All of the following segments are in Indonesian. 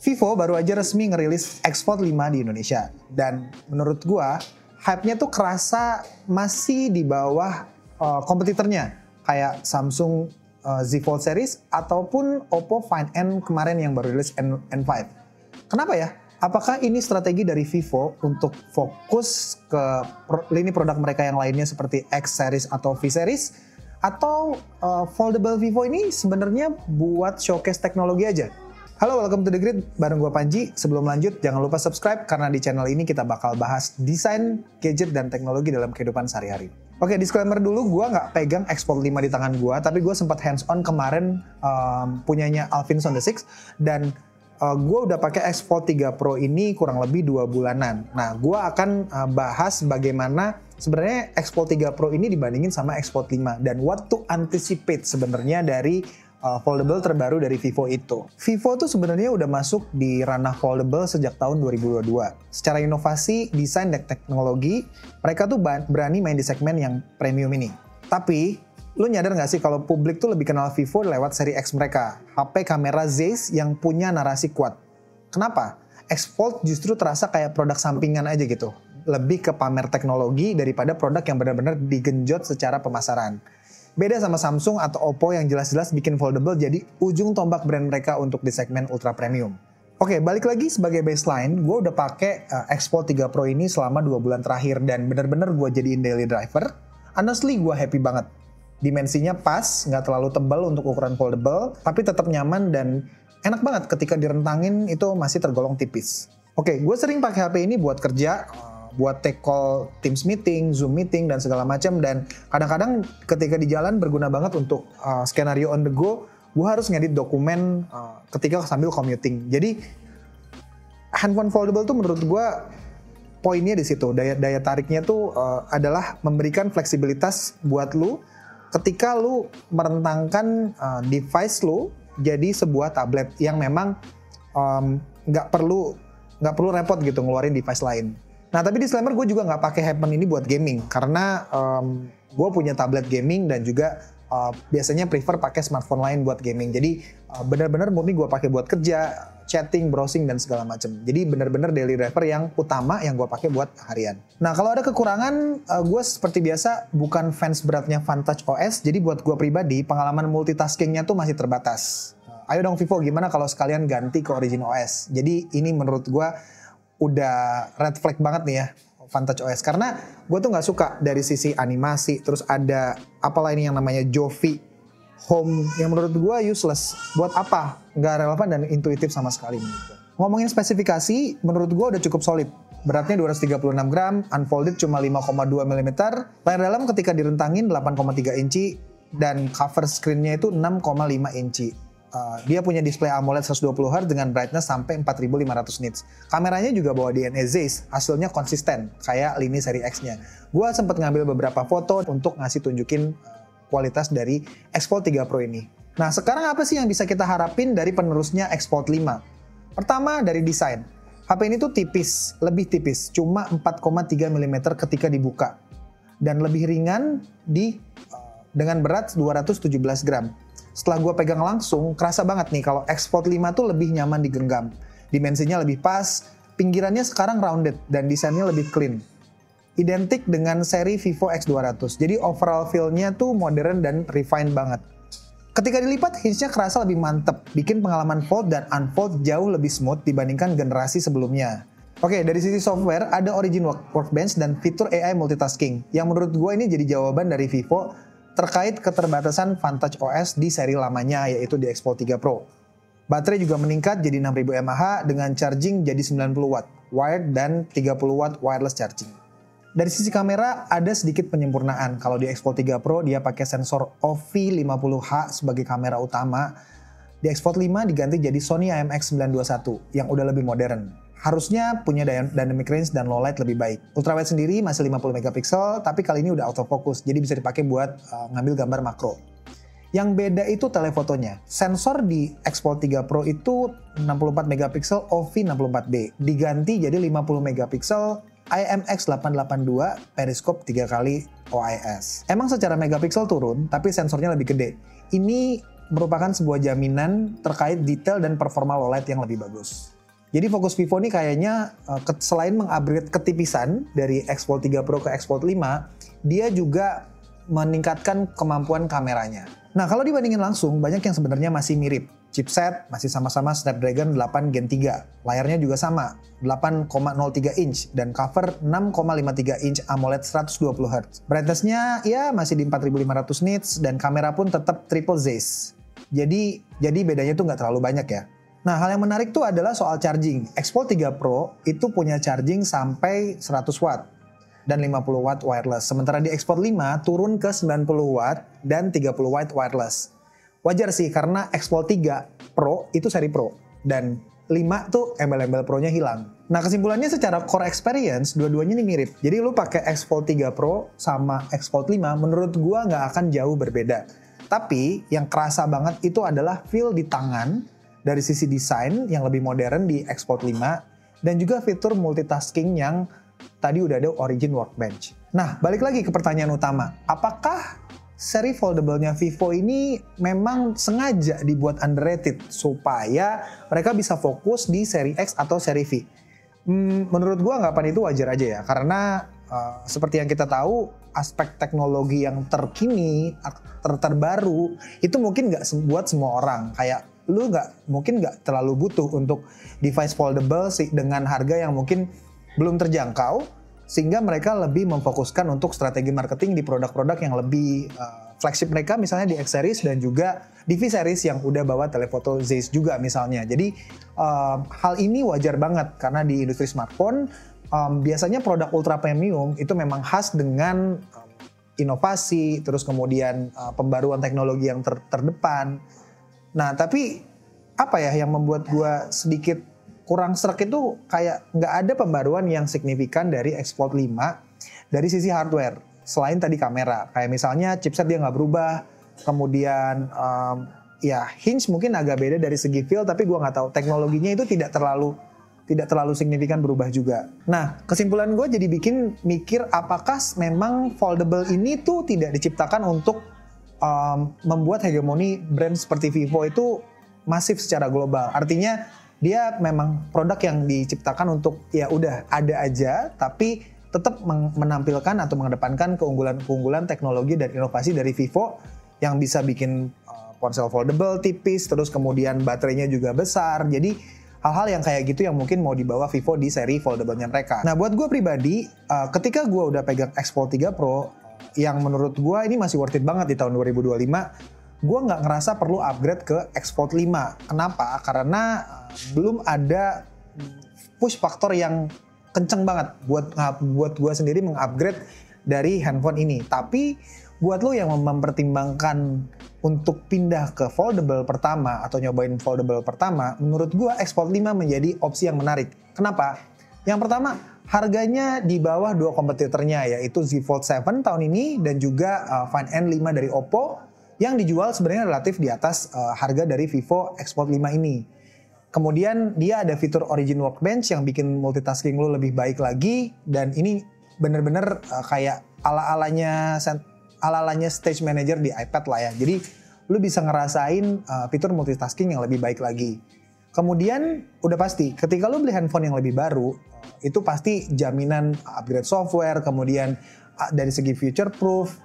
Vivo baru aja resmi ngerilis X Fold 5 di Indonesia. Dan menurut gua, hype-nya tuh kerasa masih di bawah kompetitornya. Kayak Samsung Z Fold series ataupun Oppo Find N kemarin yang baru rilis N5. Kenapa ya? Apakah ini strategi dari Vivo untuk fokus ke lini produk mereka yang lainnya seperti X series atau V series? Atau foldable Vivo ini sebenarnya buat showcase teknologi aja? Halo, welcome to The Grid, bareng gue Panji. Sebelum lanjut, jangan lupa subscribe karena di channel ini kita bakal bahas desain, gadget, dan teknologi dalam kehidupan sehari-hari. Oke, disclaimer dulu, gue nggak pegang X Fold 5 di tangan gue, tapi gue sempat hands-on kemarin punyanya Alvinson The Six, dan gue udah pakai X Fold 3 Pro ini kurang lebih 2 bulanan. Nah, gue akan bahas bagaimana sebenarnya X Fold 3 Pro ini dibandingin sama X Fold 5 dan what to anticipate sebenarnya dari foldable terbaru dari Vivo itu. Vivo tuh sebenarnya udah masuk di ranah foldable sejak tahun 2022. Secara inovasi, desain, dan teknologi, mereka tuh berani main di segmen yang premium ini. Tapi, lu nyadar gak sih kalau publik tuh lebih kenal Vivo lewat seri X mereka, HP kamera Zeiss yang punya narasi kuat. Kenapa? X Fold justru terasa kayak produk sampingan aja gitu. Lebih ke pamer teknologi daripada produk yang benar-benar digenjot secara pemasaran. Beda sama Samsung atau Oppo yang jelas-jelas bikin foldable jadi ujung tombak brand mereka untuk di segmen ultra premium. Oke, balik lagi sebagai baseline, gue udah pakai X Fold 3 Pro ini selama 2 bulan terakhir dan bener-bener gue jadiin daily driver. Honestly, gue happy banget. Dimensinya pas, nggak terlalu tebal untuk ukuran foldable, tapi tetap nyaman dan enak banget ketika direntangin itu masih tergolong tipis. Oke, gue sering pakai HP ini buat kerja, buat take call Teams meeting, Zoom meeting, dan segala macam. Dan kadang-kadang ketika di jalan berguna banget untuk skenario on the go. Gue harus ngedit dokumen ketika sambil commuting. Jadi handphone foldable tuh menurut gue poinnya di situ. Daya tariknya tuh adalah memberikan fleksibilitas buat lu ketika lu merentangkan device lu jadi sebuah tablet yang memang nggak perlu repot gitu ngeluarin device lain. Nah, tapi disclaimer, gue juga nggak pakai handphone ini buat gaming karena gue punya tablet gaming dan juga biasanya prefer pakai smartphone lain buat gaming. Jadi benar-benar murni gue pakai buat kerja, chatting, browsing, dan segala macam. Jadi benar-benar daily driver yang utama yang gue pakai buat harian. Nah, kalau ada kekurangan, gue seperti biasa bukan fans beratnya Vantage OS. Jadi buat gue pribadi, pengalaman multitaskingnya tuh masih terbatas. Ayo dong Vivo, gimana kalau sekalian ganti ke Origin OS? Jadi ini menurut gue udah red flag banget nih ya Vantage OS, karena gue tuh nggak suka dari sisi animasi, terus ada apalah ini yang namanya Jovi Home yang menurut gue useless. Buat apa? Nggak relevan dan intuitif sama sekali menurut gue. Ngomongin spesifikasi, menurut gue udah cukup solid. Beratnya 236 gram, unfolded cuma 5,2 mm, layar dalam ketika direntangin 8,3 inci, dan cover screen-nya itu 6,5 inci. Dia punya display AMOLED 120Hz dengan brightness sampai 4500 nits. Kameranya juga bawa DNA Zeiss, hasilnya konsisten, kayak lini seri X-nya. Gua sempat ngambil beberapa foto untuk ngasih tunjukin kualitas dari X Fold 3 Pro ini. Nah, sekarang apa sih yang bisa kita harapin dari penerusnya X Fold 5? Pertama, dari desain. HP ini tuh tipis, lebih tipis, cuma 4,3 mm ketika dibuka. Dan lebih ringan dengan berat 217 gram. Setelah gue pegang langsung, kerasa banget nih kalau X Fold 5 tuh lebih nyaman digenggam. Dimensinya lebih pas, pinggirannya sekarang rounded, dan desainnya lebih clean. Identik dengan seri Vivo X200, jadi overall feel-nya tuh modern dan refined banget. Ketika dilipat, hinge-nya kerasa lebih mantep, bikin pengalaman fold dan unfold jauh lebih smooth dibandingkan generasi sebelumnya. Oke, dari sisi software, ada Origin Workbench dan fitur AI multitasking, yang menurut gue ini jadi jawaban dari Vivo terkait keterbatasan Vantage OS di seri lamanya, yaitu di X Fold 3 Pro. Baterai juga meningkat jadi 6000 mAh dengan charging jadi 90 watt wired dan 30 watt wireless charging. Dari sisi kamera ada sedikit penyempurnaan. Kalau di X Fold 3 Pro dia pakai sensor OV50H sebagai kamera utama. Di X Fold 5 diganti jadi Sony IMX921 yang udah lebih modern. Harusnya punya dynamic range dan low light lebih baik. Ultrawide sendiri masih 50 megapiksel, tapi kali ini udah autofocus, jadi bisa dipakai buat ngambil gambar makro. Yang beda itu telefotonya. Sensor di X Fold 3 Pro itu 64 megapiksel OV64B, diganti jadi 50 megapiksel IMX882 periskop 3 kali OIS. Emang secara megapiksel turun, tapi sensornya lebih gede. Ini merupakan sebuah jaminan terkait detail dan performa low light yang lebih bagus. Jadi fokus Vivo ini kayaknya selain mengupgrade ketipisan dari X Fold 3 Pro ke X Fold 5, dia juga meningkatkan kemampuan kameranya. Nah, kalau dibandingin langsung, banyak yang sebenarnya masih mirip. Chipset masih sama-sama Snapdragon 8 Gen 3. Layarnya juga sama, 8,03 inch dan cover 6,53 inch AMOLED 120 Hz. Brightness-nya ya masih di 4500 nits dan kamera pun tetap triple Zeiss. Jadi bedanya tuh nggak terlalu banyak ya. Nah, hal yang menarik tuh adalah soal charging. X Fold 3 Pro itu punya charging sampai 100 watt dan 50 watt wireless. Sementara di X Fold 5 turun ke 90 watt dan 30 watt wireless. Wajar sih karena X Fold 3 Pro itu seri Pro dan 5 tuh embel-embel Pro-nya hilang. Nah, kesimpulannya secara core experience dua-duanya ini mirip. Jadi lu pakai X Fold 3 Pro sama X Fold 5 menurut gua nggak akan jauh berbeda. Tapi yang kerasa banget itu adalah feel di tangan dari sisi desain yang lebih modern di X Fold 5 dan juga fitur multitasking yang tadi udah ada Origin Workbench. Nah, balik lagi ke pertanyaan utama. Apakah seri foldable-nya Vivo ini memang sengaja dibuat underrated supaya mereka bisa fokus di seri X atau seri V? Menurut gua anggapan itu wajar aja ya, karena seperti yang kita tahu, aspek teknologi yang terkini, terbaru, itu mungkin nggak buat semua orang. Kayak lu mungkin nggak terlalu butuh untuk device foldable sih dengan harga yang mungkin belum terjangkau, sehingga mereka lebih memfokuskan untuk strategi marketing di produk-produk yang lebih flagship mereka, misalnya di X series dan juga di V series yang udah bawa telefoto Zeiss juga misalnya. Jadi hal ini wajar banget karena di industri smartphone biasanya produk ultra premium itu memang khas dengan inovasi, terus kemudian pembaruan teknologi yang terdepan. Nah, tapi apa ya yang membuat gua sedikit kurang srek itu kayak nggak ada pembaruan yang signifikan dari X Fold 5 dari sisi hardware. Selain tadi kamera, kayak misalnya chipset dia nggak berubah, kemudian ya hinge mungkin agak beda dari segi feel, tapi gua nggak tahu teknologinya itu tidak terlalu signifikan berubah juga. Nah, kesimpulan gue jadi bikin mikir apakah memang foldable ini tuh tidak diciptakan untuk membuat hegemoni brand seperti Vivo itu masif secara global. Artinya dia memang produk yang diciptakan untuk ya udah ada aja, tapi tetap menampilkan atau mengedepankan keunggulan teknologi dan inovasi dari Vivo yang bisa bikin ponsel foldable tipis, terus kemudian baterainya juga besar. Jadi hal-hal yang kayak gitu yang mungkin mau dibawa Vivo di seri foldable-nya mereka. Nah, buat gue pribadi, ketika gue udah pegang X Fold 3 Pro, yang menurut gue ini masih worth it banget di tahun 2025, gue nggak ngerasa perlu upgrade ke X Fold 5. Kenapa? Karena belum ada push faktor yang kenceng banget buat gue sendiri mengupgrade dari handphone ini. Tapi buat lo yang mempertimbangkan untuk pindah ke foldable pertama atau nyobain foldable pertama, menurut gue X Fold 5 menjadi opsi yang menarik. Kenapa? Yang pertama, harganya di bawah dua kompetitornya, yaitu Z Fold 7 tahun ini dan juga Find N5 dari Oppo yang dijual sebenarnya relatif di atas harga dari Vivo X Fold 5 ini. Kemudian dia ada fitur Origin Workbench yang bikin multitasking lo lebih baik lagi, dan ini bener-bener kayak ala-alanya stage manager di iPad lah ya. Jadi lu bisa ngerasain fitur multitasking yang lebih baik lagi. Kemudian udah pasti ketika lu beli handphone yang lebih baru, itu pasti jaminan upgrade software, kemudian dari segi future proof,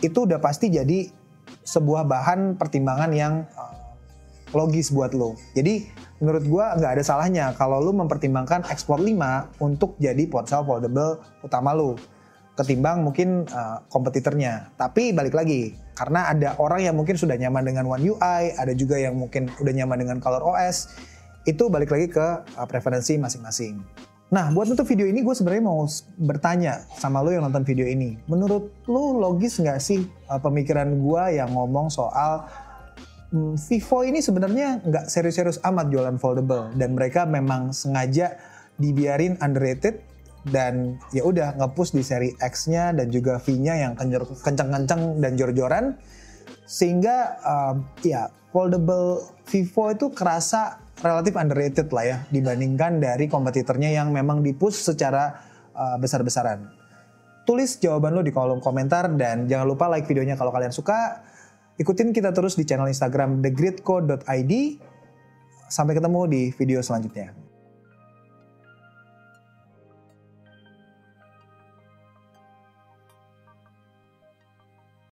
itu udah pasti jadi sebuah bahan pertimbangan yang logis buat lo. Jadi menurut gua nggak ada salahnya kalau lu mempertimbangkan X Fold 5 untuk jadi ponsel foldable utama lu, ketimbang mungkin kompetitornya. Tapi balik lagi, karena ada orang yang mungkin sudah nyaman dengan One UI, ada juga yang mungkin udah nyaman dengan ColorOS, itu balik lagi ke preferensi masing-masing. Nah, buat nutup video ini gue sebenarnya mau bertanya sama lo yang nonton video ini. Menurut lo logis nggak sih pemikiran gue yang ngomong soal Vivo ini sebenarnya nggak serius-serius amat jualan foldable, dan mereka memang sengaja dibiarin underrated dan ya udah nge-push di seri X-nya dan juga V-nya yang kenceng-kenceng dan jor-joran, sehingga ya foldable Vivo itu kerasa relatif underrated lah ya dibandingkan dari kompetitornya yang memang di-push secara besar-besaran. Tulis jawaban lo di kolom komentar dan jangan lupa like videonya kalau kalian suka. Ikutin kita terus di channel Instagram thegridco.id. Sampai ketemu di video selanjutnya.